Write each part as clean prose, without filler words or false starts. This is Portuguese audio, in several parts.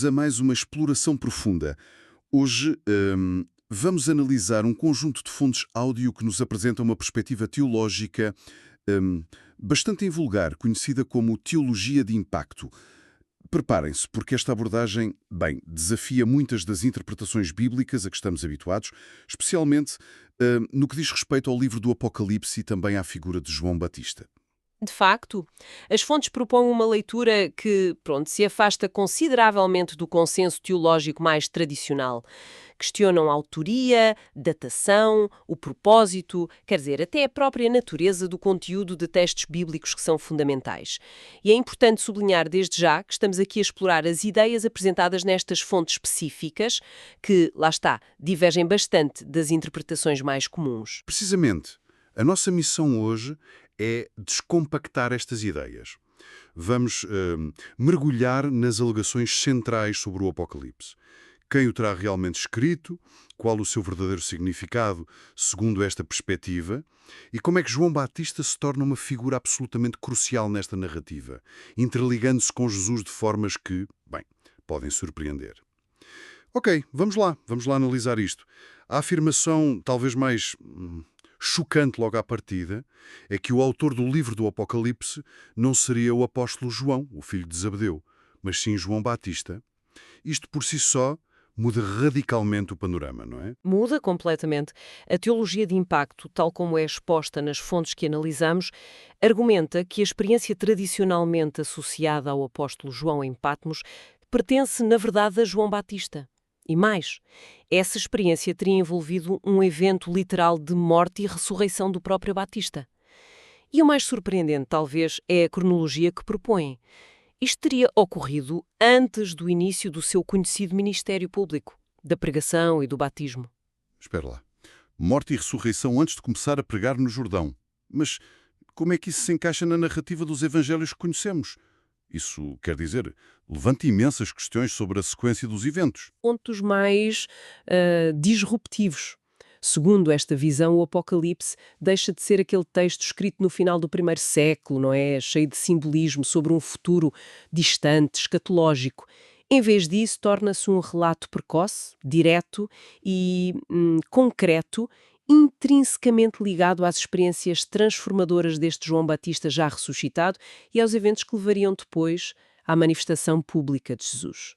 bem-vindos a mais uma exploração profunda. Hoje vamos analisar um conjunto de fontes áudio que nos apresenta uma perspectiva teológica bastante invulgar, conhecida como teologia de impacto. Preparem-se, porque esta abordagem, desafia muitas das interpretações bíblicas a que estamos habituados, especialmente no que diz respeito ao livro do Apocalipse e também à figura de João Batista. De facto, as fontes propõem uma leitura que, se afasta consideravelmente do consenso teológico mais tradicional. Questionam a autoria, datação, o propósito, quer dizer, até a própria natureza do conteúdo de textos bíblicos que são fundamentais. E é importante sublinhar desde já que estamos aqui a explorar as ideias apresentadas nestas fontes específicas, que, lá está, divergem bastante das interpretações mais comuns. Precisamente, a nossa missão hoje é descompactar estas ideias. Vamos mergulhar nas alegações centrais sobre o Apocalipse. Quem o terá realmente escrito, qual o seu verdadeiro significado segundo esta perspectiva e como é que João Batista se torna uma figura absolutamente crucial nesta narrativa, interligando-se com Jesus de formas que, podem surpreender. Ok, vamos lá analisar isto. A afirmação talvez mais chocante logo à partida é que o autor do livro do Apocalipse não seria o apóstolo João, o filho de Zebedeu, mas sim João Batista. Isto por si só muda radicalmente o panorama, não é? Muda completamente. A teologia de impacto, tal como é exposta nas fontes que analisamos, argumenta que a experiência tradicionalmente associada ao apóstolo João em Patmos pertence, na verdade, a João Batista. E mais, essa experiência teria envolvido um evento literal de morte e ressurreição do próprio Batista. E o mais surpreendente, talvez, é a cronologia que propõem. Isto teria ocorrido antes do início do seu conhecido ministério público, da pregação e do batismo. Espera lá. Morte e ressurreição antes de começar a pregar no Jordão. Mas como é que isso se encaixa na narrativa dos evangelhos que conhecemos? Isso quer dizer, levanta imensas questões sobre a sequência dos eventos. Pontos mais disruptivos. Segundo esta visão, o Apocalipse deixa de ser aquele texto escrito no final do primeiro século, não é? Cheio de simbolismo sobre um futuro distante, escatológico. Em vez disso, torna-se um relato precoce, direto e concreto, intrinsecamente ligado às experiências transformadoras deste João Batista já ressuscitado e aos eventos que levariam depois à manifestação pública de Jesus.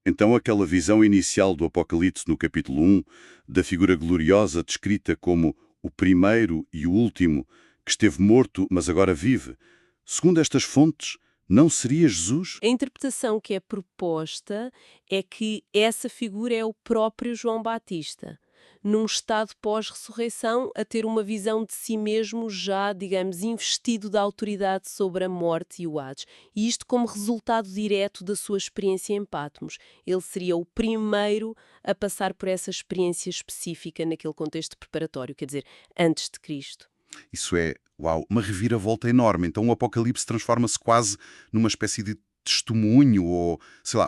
Então aquela visão inicial do Apocalipse no capítulo 1, da figura gloriosa descrita como o primeiro e o último, que esteve morto, mas agora vive, segundo estas fontes, não seria Jesus? A interpretação que é proposta é que essa figura é o próprio João Batista, num estado pós-ressurreição, a ter uma visão de si mesmo já, digamos, investido da autoridade sobre a morte e o Hades. E isto como resultado direto da sua experiência em Patmos. Ele seria o primeiro a passar por essa experiência específica naquele contexto preparatório, quer dizer, antes de Cristo. Isso é, uma reviravolta enorme. Então o Apocalipse transforma-se quase numa espécie de testemunho ou,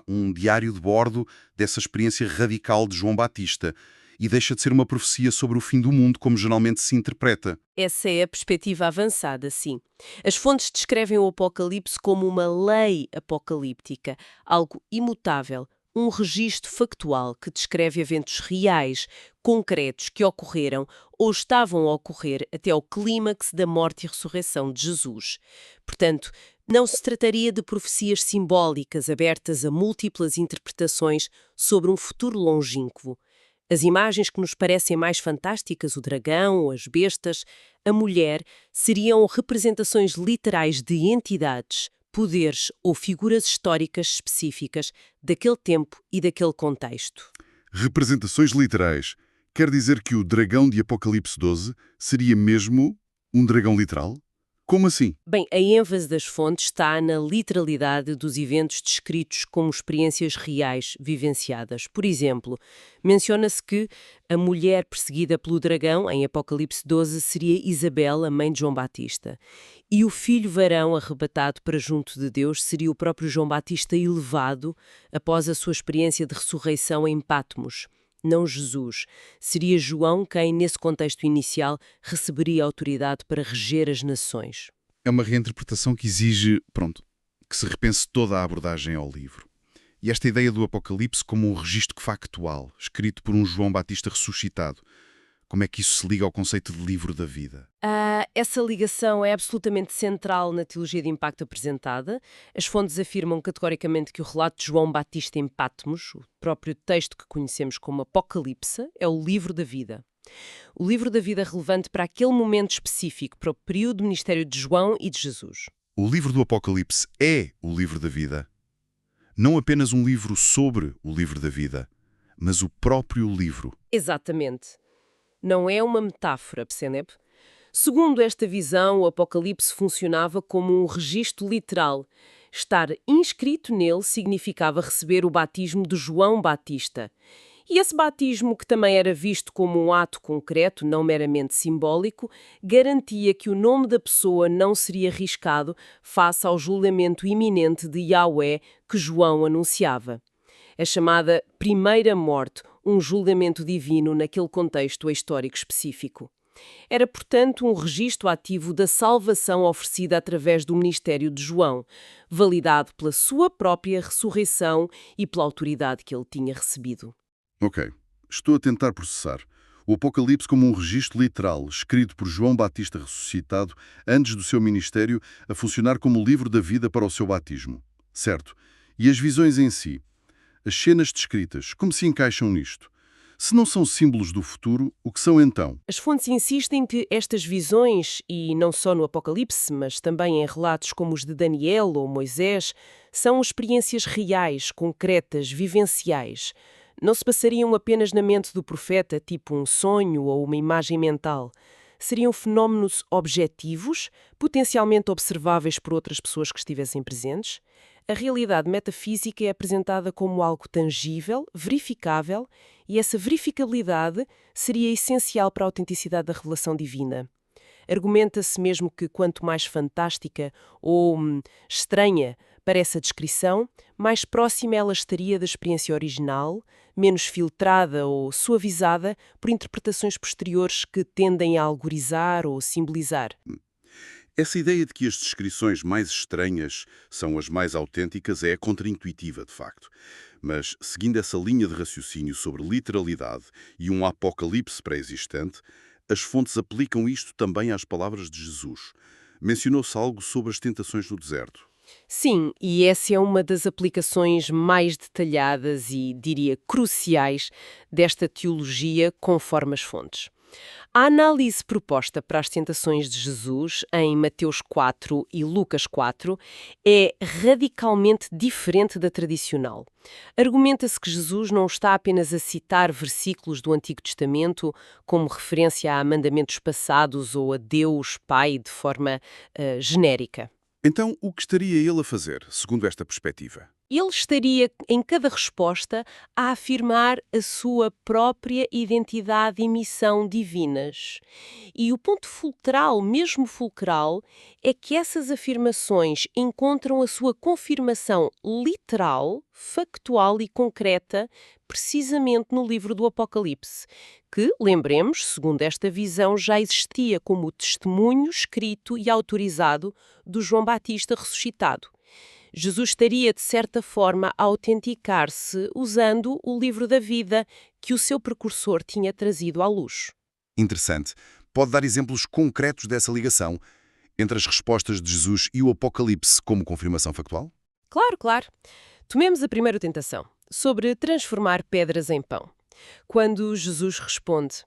um diário de bordo dessa experiência radical de João Batista. E deixa de ser uma profecia sobre o fim do mundo, como geralmente se interpreta. Essa é a perspectiva avançada, sim. As fontes descrevem o Apocalipse como uma lei apocalíptica, algo imutável, um registro factual que descreve eventos reais, concretos, que ocorreram ou estavam a ocorrer até ao clímax da morte e ressurreição de Jesus. Portanto, não se trataria de profecias simbólicas abertas a múltiplas interpretações sobre um futuro longínquo. As imagens que nos parecem mais fantásticas, o dragão, as bestas, a mulher, seriam representações literais de entidades, poderes ou figuras históricas específicas daquele tempo e daquele contexto. Representações literais. Quer dizer que o dragão de Apocalipse 12 seria mesmo um dragão literal? Como assim? Bem, a ênfase das fontes está na literalidade dos eventos descritos como experiências reais vivenciadas. Por exemplo, menciona-se que a mulher perseguida pelo dragão, em Apocalipse 12, seria Isabel, a mãe de João Batista. E o filho varão arrebatado para junto de Deus seria o próprio João Batista elevado após a sua experiência de ressurreição em Patmos. Não Jesus. Seria João quem, nesse contexto inicial, receberia autoridade para reger as nações. É uma reinterpretação que exige, que se repense toda a abordagem ao livro. E esta ideia do Apocalipse como um registro factual, escrito por um João Batista ressuscitado, como é que isso se liga ao conceito de livro da vida? Essa ligação é absolutamente central na teologia de impacto apresentada. As fontes afirmam categoricamente que o relato de João Batista em Patmos, o próprio texto que conhecemos como Apocalipse, é o livro da vida. O livro da vida relevante para aquele momento específico, para o período do ministério de João e de Jesus. O livro do Apocalipse é o livro da vida. Não apenas um livro sobre o livro da vida, mas o próprio livro. Exatamente. Não é uma metáfora, percebe? Segundo esta visão, o Apocalipse funcionava como um registro literal. Estar inscrito nele significava receber o batismo de João Batista. E esse batismo, que também era visto como um ato concreto, não meramente simbólico, garantia que o nome da pessoa não seria riscado face ao julgamento iminente de Yahweh que João anunciava. É chamada primeira morte, um julgamento divino naquele contexto histórico específico. Era, portanto, um registro ativo da salvação oferecida através do ministério de João, validado pela sua própria ressurreição e pela autoridade que ele tinha recebido. Ok, estou a tentar processar. O Apocalipse como um registro literal, escrito por João Batista ressuscitado antes do seu ministério a funcionar como livro da vida para o seu batismo. Certo. E as visões em si? As cenas descritas, como se encaixam nisto? Se não são símbolos do futuro, o que são então? As fontes insistem que estas visões, e não só no Apocalipse, mas também em relatos como os de Daniel ou Moisés, são experiências reais, concretas, vivenciais. Não se passariam apenas na mente do profeta, tipo um sonho ou uma imagem mental. Seriam fenómenos objetivos, potencialmente observáveis por outras pessoas que estivessem presentes. A realidade metafísica é apresentada como algo tangível, verificável, e essa verificabilidade seria essencial para a autenticidade da revelação divina. Argumenta-se mesmo que quanto mais fantástica ou estranha parece a descrição, mais próxima ela estaria da experiência original, menos filtrada ou suavizada por interpretações posteriores que tendem a algorizar ou simbolizar. Essa ideia de que as descrições mais estranhas são as mais autênticas é contraintuitiva, de facto. Mas, seguindo essa linha de raciocínio sobre literalidade e um apocalipse pré-existente, as fontes aplicam isto também às palavras de Jesus. Mencionou-se algo sobre as tentações no deserto. Sim, e essa é uma das aplicações mais detalhadas e, diria, cruciais desta teologia conforme as fontes. A análise proposta para as tentações de Jesus em Mateus 4 e Lucas 4 é radicalmente diferente da tradicional. Argumenta-se que Jesus não está apenas a citar versículos do Antigo Testamento como referência a mandamentos passados ou a Deus Pai de forma genérica. Então, o que estaria ele a fazer, segundo esta perspectiva? Ele estaria, em cada resposta, a afirmar a sua própria identidade e missão divinas. E o ponto fulcral, mesmo fulcral, é que essas afirmações encontram a sua confirmação literal, factual e concreta precisamente no livro do Apocalipse, que, lembremos, segundo esta visão, já existia como testemunho escrito e autorizado do João Batista ressuscitado. Jesus estaria, de certa forma, a autenticar-se usando o livro da vida que o seu precursor tinha trazido à luz. Interessante. Pode dar exemplos concretos dessa ligação entre as respostas de Jesus e o Apocalipse como confirmação factual? Claro, claro. Tomemos a primeira tentação, sobre transformar pedras em pão. Quando Jesus responde: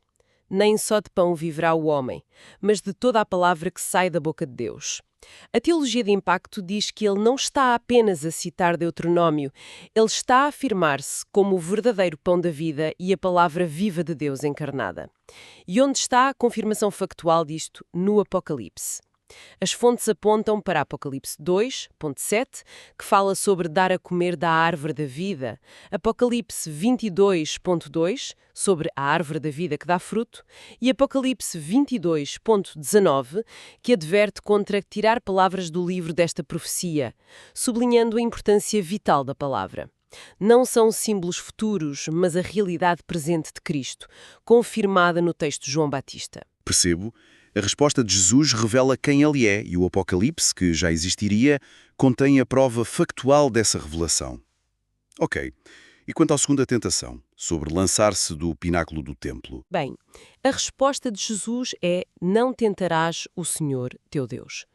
"Nem só de pão viverá o homem, mas de toda a palavra que sai da boca de Deus." A teologia de impacto diz que ele não está apenas a citar Deuteronômio, ele está a afirmar-se como o verdadeiro pão da vida e a palavra viva de Deus encarnada. E onde está a confirmação factual disto? No Apocalipse. As fontes apontam para Apocalipse 2.7, que fala sobre dar a comer da árvore da vida, Apocalipse 22.2, sobre a árvore da vida que dá fruto, e Apocalipse 22.19, que adverte contra tirar palavras do livro desta profecia, sublinhando a importância vital da palavra. Não são símbolos futuros, mas a realidade presente de Cristo, confirmada no texto de João Batista. Percebo. A resposta de Jesus revela quem ele é e o Apocalipse, que já existiria, contém a prova factual dessa revelação. Ok. E quanto à segunda tentação, sobre lançar-se do pináculo do templo? Bem, a resposta de Jesus é: não tentarás o Senhor teu Deus.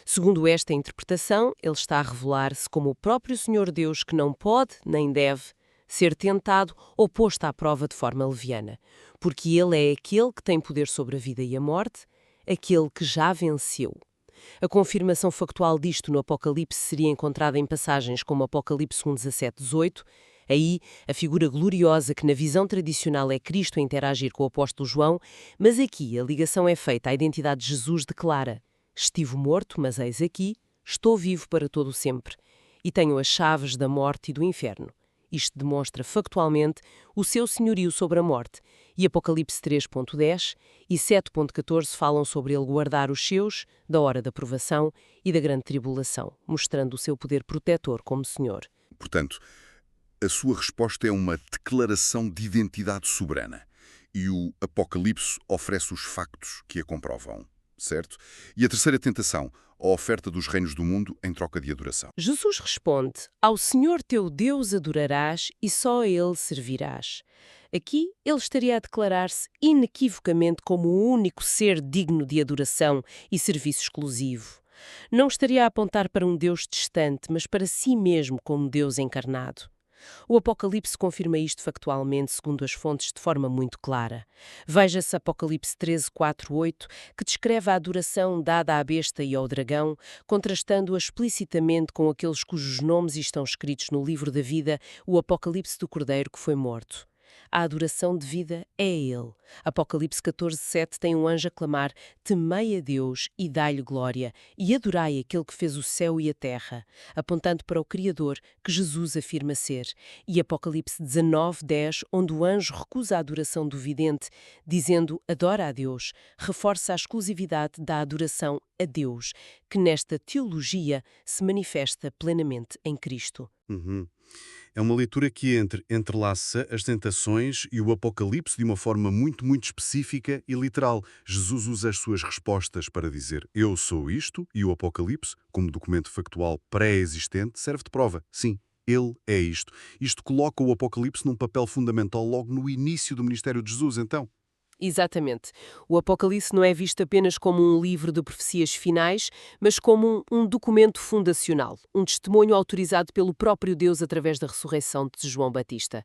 Segundo esta interpretação, ele está a revelar-se como o próprio Senhor Deus que não pode, nem deve, ser tentado ou posto à prova de forma leviana, porque ele é aquele que tem poder sobre a vida e a morte, aquele que já venceu. A confirmação factual disto no Apocalipse seria encontrada em passagens como Apocalipse 1, 17, 18. Aí, a figura gloriosa que na visão tradicional é Cristo a interagir com o apóstolo João, mas aqui a ligação é feita à identidade de Jesus declara: estive morto, mas eis aqui, estou vivo para todo o sempre, e tenho as chaves da morte e do inferno. Isto demonstra factualmente o seu senhorio sobre a morte, e Apocalipse 3.10 e 7.14 falam sobre ele guardar os seus da hora da provação e da grande tribulação, mostrando o seu poder protetor como Senhor. Portanto, a sua resposta é uma declaração de identidade soberana. E o Apocalipse oferece os factos que a comprovam, certo? E a terceira tentação, a oferta dos reinos do mundo em troca de adoração. Jesus responde: ao Senhor teu Deus adorarás e só a Ele servirás. Aqui, ele estaria a declarar-se inequivocamente como o único ser digno de adoração e serviço exclusivo. Não estaria a apontar para um Deus distante, mas para si mesmo como Deus encarnado. O Apocalipse confirma isto factualmente, segundo as fontes, de forma muito clara. Veja-se Apocalipse 13, 4, 8, que descreve a adoração dada à besta e ao dragão, contrastando-a explicitamente com aqueles cujos nomes estão escritos no livro da vida, o Apocalipse do Cordeiro que foi morto. A adoração devida é a Ele. Apocalipse 14, 7 tem um anjo a clamar: temei a Deus e dai-lhe glória, e adorai aquele que fez o céu e a terra, apontando para o Criador, que Jesus afirma ser. E Apocalipse 19, 10, onde o anjo recusa a adoração do vidente, dizendo adora a Deus, reforça a exclusividade da adoração a Deus, que nesta teologia se manifesta plenamente em Cristo. Uhum. É uma leitura que entrelaça as tentações e o Apocalipse de uma forma muito específica e literal. Jesus usa as suas respostas para dizer eu sou isto, e o Apocalipse, como documento factual pré-existente, serve de prova. Sim, ele é isto. Isto coloca o Apocalipse num papel fundamental logo no início do ministério de Jesus, então. Exatamente. O Apocalipse não é visto apenas como um livro de profecias finais, mas como um documento fundacional, um testemunho autorizado pelo próprio Deus através da ressurreição de João Batista,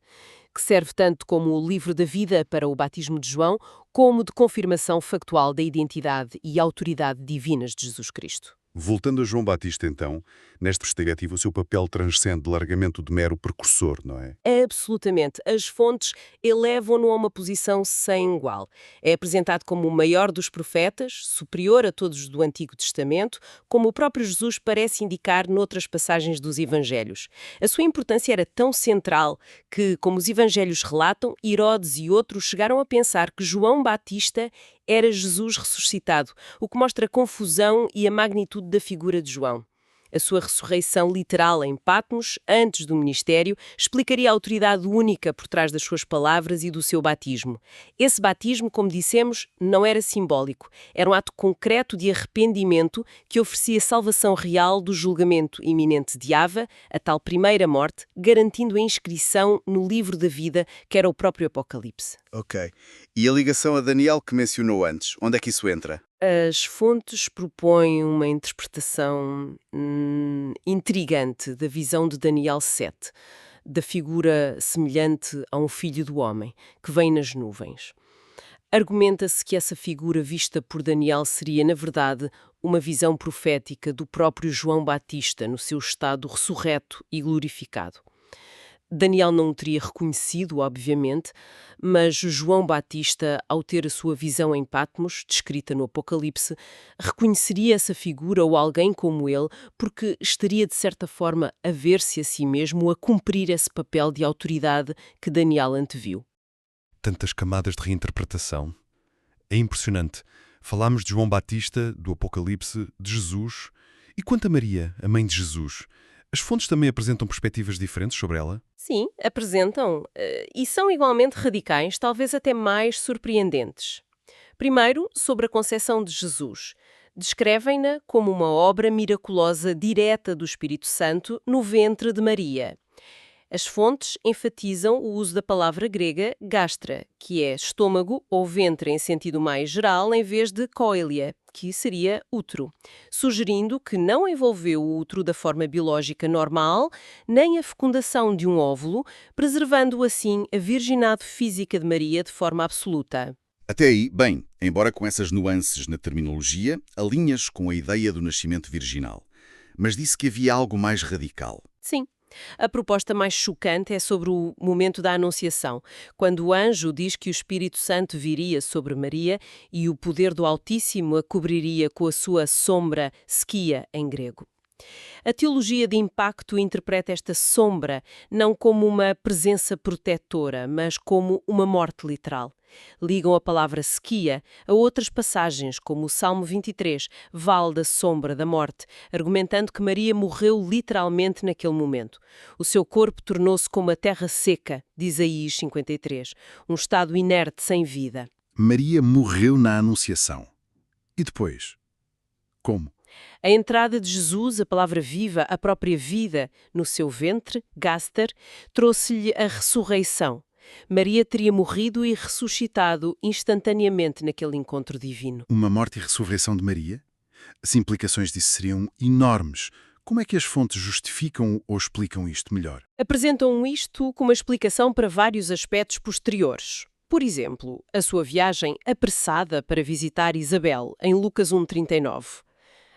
que serve tanto como o livro da vida para o batismo de João, como de confirmação factual da identidade e autoridade divinas de Jesus Cristo. Voltando a João Batista, então, nesta perspectiva, o seu papel transcende largamente o de mero precursor, não é? Absolutamente. As fontes elevam-no a uma posição sem igual. É apresentado como o maior dos profetas, superior a todos do Antigo Testamento, como o próprio Jesus parece indicar noutras passagens dos Evangelhos. A sua importância era tão central que, como os Evangelhos relatam, Herodes e outros chegaram a pensar que João Batista era Jesus ressuscitado, o que mostra a confusão e a magnitude da figura de João. A sua ressurreição literal em Patmos, antes do ministério, explicaria a autoridade única por trás das suas palavras e do seu batismo. Esse batismo, como dissemos, não era simbólico. Era um ato concreto de arrependimento que oferecia salvação real do julgamento iminente de Ava, a tal primeira morte, garantindo a inscrição no livro da vida, que era o próprio Apocalipse. Ok. E a ligação a Daniel que mencionou antes, onde é que isso entra? As fontes propõem uma interpretação intrigante da visão de Daniel 7, da figura semelhante a um filho do homem, que vem nas nuvens. Argumenta-se que essa figura vista por Daniel seria, na verdade, uma visão profética do próprio João Batista no seu estado ressurreto e glorificado. Daniel não o teria reconhecido, obviamente, mas João Batista, ao ter a sua visão em Patmos, descrita no Apocalipse, reconheceria essa figura ou alguém como ele, porque estaria, de certa forma, a ver-se a si mesmo a cumprir esse papel de autoridade que Daniel anteviu. Tantas camadas de reinterpretação. É impressionante. Falámos de João Batista, do Apocalipse, de Jesus. E quanto a Maria, a mãe de Jesus? As fontes também apresentam perspectivas diferentes sobre ela? Sim, apresentam, e são igualmente radicais, talvez até mais surpreendentes. Primeiro, sobre a concepção de Jesus. Descrevem-na como uma obra miraculosa direta do Espírito Santo no ventre de Maria. As fontes enfatizam o uso da palavra grega gastra, que é estômago ou ventre em sentido mais geral, em vez de koilia, que seria útero, sugerindo que não envolveu o útero da forma biológica normal, nem a fecundação de um óvulo, preservando assim a virgindade física de Maria de forma absoluta. Até aí, bem, embora com essas nuances na terminologia, alinhas com a ideia do nascimento virginal. Mas disse que havia algo mais radical. Sim. A proposta mais chocante é sobre o momento da Anunciação, quando o anjo diz que o Espírito Santo viria sobre Maria e o poder do Altíssimo a cobriria com a sua sombra, skia em grego. A teologia de impacto interpreta esta sombra não como uma presença protetora, mas como uma morte literal. Ligam a palavra skia a outras passagens, como o Salmo 23, Vale da Sombra da Morte, argumentando que Maria morreu literalmente naquele momento. O seu corpo tornou-se como a terra seca, de Isaías 53, um estado inerte, sem vida. Maria morreu na Anunciação. E depois? Como? A entrada de Jesus, a palavra viva, a própria vida, no seu ventre, gaster, trouxe-lhe a ressurreição. Maria teria morrido e ressuscitado instantaneamente naquele encontro divino. Uma morte e ressurreição de Maria? As implicações disso seriam enormes. Como é que as fontes justificam ou explicam isto melhor? Apresentam isto como uma explicação para vários aspectos posteriores. Por exemplo, a sua viagem apressada para visitar Isabel, em Lucas 1,39.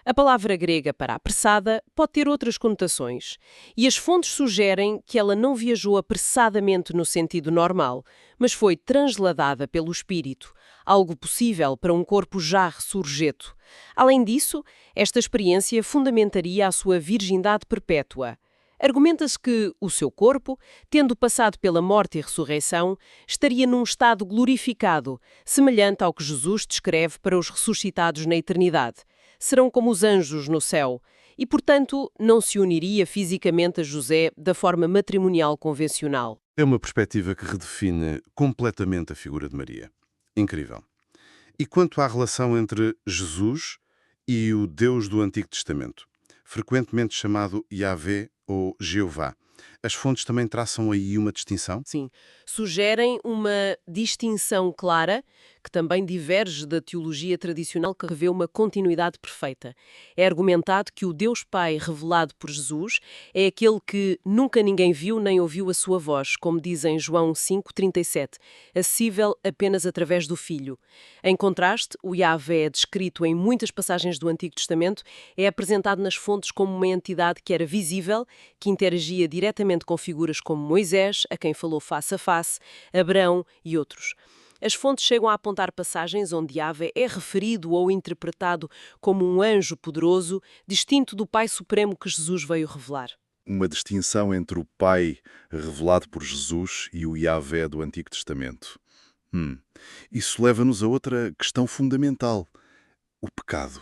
A palavra grega para apressada pode ter outras conotações, e as fontes sugerem que ela não viajou apressadamente no sentido normal, mas foi transladada pelo Espírito, algo possível para um corpo já ressurgeto. Além disso, esta experiência fundamentaria a sua virgindade perpétua. Argumenta-se que o seu corpo, tendo passado pela morte e ressurreição, estaria num estado glorificado, semelhante ao que Jesus descreve para os ressuscitados na eternidade. Serão como os anjos no céu, e, portanto, não se uniria fisicamente a José da forma matrimonial convencional. É uma perspectiva que redefine completamente a figura de Maria. Incrível. E quanto à relação entre Jesus e o Deus do Antigo Testamento, frequentemente chamado Yahvé ou Jeová, as fontes também traçam aí uma distinção? Sim, sugerem uma distinção clara, que também diverge da teologia tradicional que revê uma continuidade perfeita. É argumentado que o Deus Pai revelado por Jesus é aquele que nunca ninguém viu nem ouviu a sua voz, como diz em João 5,37, acessível apenas através do Filho. Em contraste, o Yahvé, descrito em muitas passagens do Antigo Testamento, é apresentado nas fontes como uma entidade que era visível, que interagia diretamente com figuras como Moisés, a quem falou face a face, Abraão e outros. As fontes chegam a apontar passagens onde Yahvé é referido ou interpretado como um anjo poderoso, distinto do Pai Supremo que Jesus veio revelar. Uma distinção entre o Pai revelado por Jesus e o Yahvé do Antigo Testamento. Isso leva-nos a outra questão fundamental: o pecado.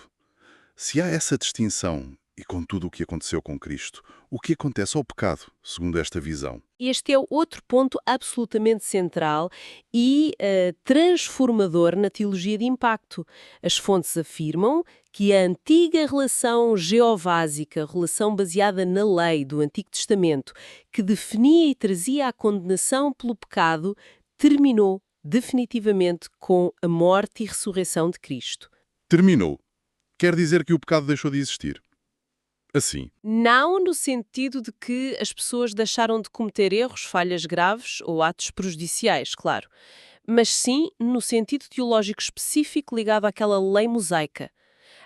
Se há essa distinção, e com tudo o que aconteceu com Cristo, o que acontece ao pecado, segundo esta visão? Este é outro ponto absolutamente central e transformador na teologia de impacto. As fontes afirmam que a antiga relação geovásica, relação baseada na lei do Antigo Testamento, que definia e trazia a condenação pelo pecado, terminou definitivamente com a morte e ressurreição de Cristo. Terminou. Quer dizer que o pecado deixou de existir. Assim. Não no sentido de que as pessoas deixaram de cometer erros, falhas graves ou atos prejudiciais, claro. Mas sim no sentido teológico específico ligado àquela lei mosaica.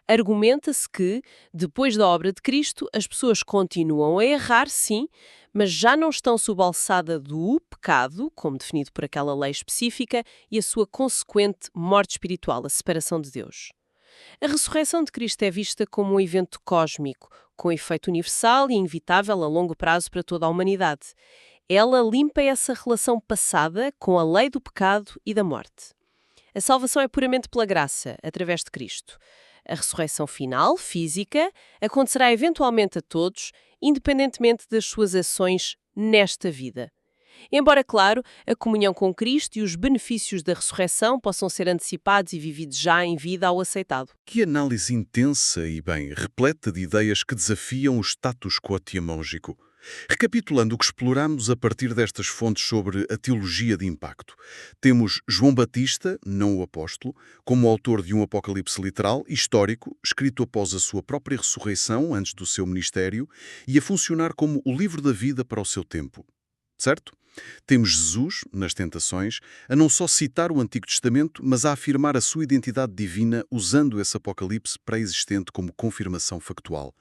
Argumenta-se que, depois da obra de Cristo, as pessoas continuam a errar, sim, mas já não estão sob a alçada do pecado, como definido por aquela lei específica, e a sua consequente morte espiritual, a separação de Deus. A ressurreição de Cristo é vista como um evento cósmico, com efeito universal e inevitável a longo prazo para toda a humanidade. Ela limpa essa relação passada com a lei do pecado e da morte. A salvação é puramente pela graça, através de Cristo. A ressurreição final, física, acontecerá eventualmente a todos, independentemente das suas ações nesta vida. Embora, claro, a comunhão com Cristo e os benefícios da ressurreição possam ser antecipados e vividos já em vida ao aceitado. Que análise intensa e, bem, repleta de ideias que desafiam o status quo teológico. Recapitulando o que exploramos a partir destas fontes sobre a teologia de impacto, temos João Batista, não o apóstolo, como autor de um apocalipse literal, histórico, escrito após a sua própria ressurreição, antes do seu ministério, e a funcionar como o livro da vida para o seu tempo. Certo? Temos Jesus, nas tentações, a não só citar o Antigo Testamento, mas a afirmar a sua identidade divina usando esse apocalipse pré-existente como confirmação factual.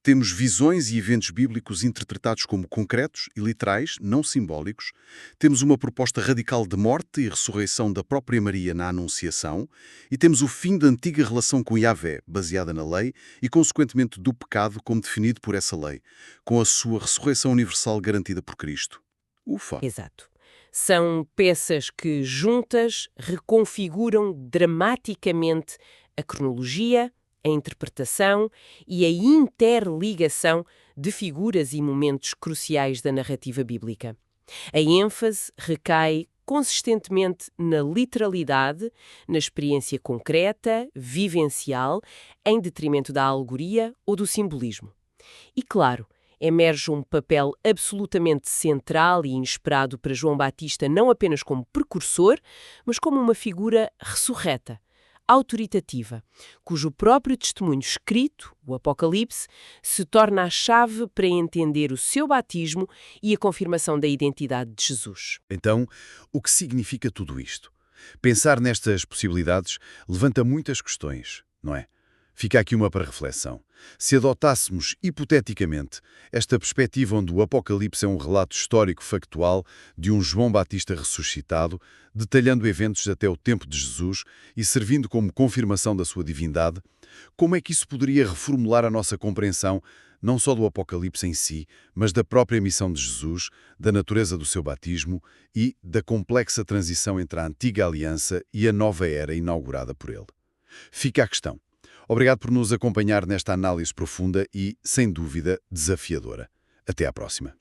Temos visões e eventos bíblicos interpretados como concretos e literais, não simbólicos. Temos uma proposta radical de morte e ressurreição da própria Maria na Anunciação. E temos o fim da antiga relação com Yahvé, baseada na lei, e consequentemente do pecado como definido por essa lei, com a sua ressurreição universal garantida por Cristo. Ufa! Exato. São peças que, juntas, reconfiguram dramaticamente a cronologia, a interpretação e a interligação de figuras e momentos cruciais da narrativa bíblica. A ênfase recai consistentemente na literalidade, na experiência concreta, vivencial, em detrimento da alegoria ou do simbolismo. E, claro, emerge um papel absolutamente central e inesperado para João Batista não apenas como precursor, mas como uma figura ressurreta, autoritativa, cujo próprio testemunho escrito, o Apocalipse, se torna a chave para entender o seu batismo e a confirmação da identidade de Jesus. Então, o que significa tudo isto? Pensar nestas possibilidades levanta muitas questões, não é? Fica aqui uma para reflexão. Se adotássemos, hipoteticamente, esta perspectiva onde o Apocalipse é um relato histórico factual de um João Batista ressuscitado, detalhando eventos até o tempo de Jesus e servindo como confirmação da sua divindade, como é que isso poderia reformular a nossa compreensão não só do Apocalipse em si, mas da própria missão de Jesus, da natureza do seu batismo e da complexa transição entre a antiga aliança e a nova era inaugurada por ele? Fica a questão. Obrigado por nos acompanhar nesta análise profunda e, sem dúvida, desafiadora. Até à próxima.